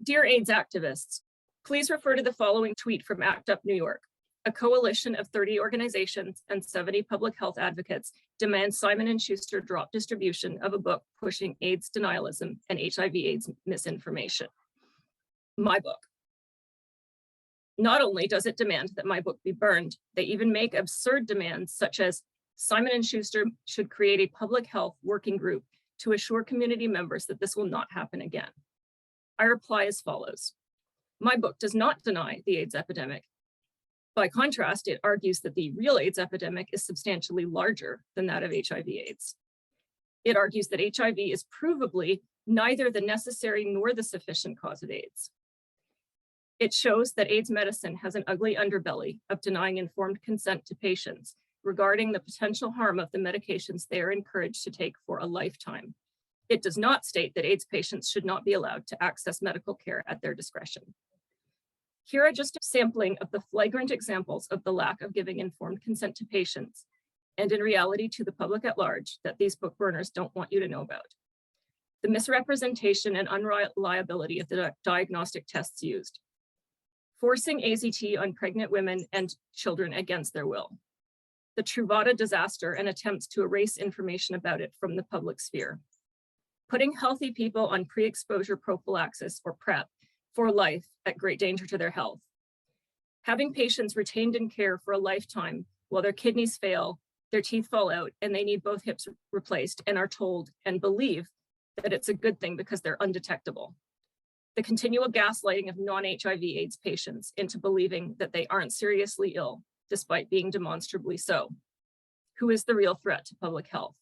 Dear AIDS activists, please refer to the following tweet from ACT UP New York. A coalition of 30 organizations and 70 public health advocates demand Simon & Schuster drop distribution of a book pushing AIDS denialism and HIV/AIDS misinformation. My book. Not only does it demand that my book be burned, they even make absurd demands such as Simon & Schuster should create a public health working group to assure community members that this will not happen again. I reply as follows. My book does not deny the AIDS epidemic. By contrast, it argues that the real AIDS epidemic is substantially larger than that of HIV/AIDS. It argues that HIV is provably neither the necessary nor the sufficient cause of AIDS. It shows that AIDS medicine has an ugly underbelly of denying informed consent to patients regarding the potential harm of the medications they are encouraged to take for a lifetime. It does not state that AIDS patients should not be allowed to access medical care at their discretion. Here are just a sampling of the flagrant examples of the lack of giving informed consent to patients, and in reality to the public at large, that these book burners don't want you to know about. The misrepresentation and unreliability of the diagnostic tests used. Forcing AZT on pregnant women and children against their will. The Truvada disaster and attempts to erase information about it from the public sphere. Putting healthy people on pre-exposure prophylaxis, or PrEP, for life at great danger to their health. Having patients retained in care for a lifetime while their kidneys fail, their teeth fall out, and they need both hips replaced and are told and believe that it's a good thing because they're undetectable. The continual gaslighting of non-HIV/AIDS patients into believing that they aren't seriously ill, despite being demonstrably so. Who is the real threat to public health?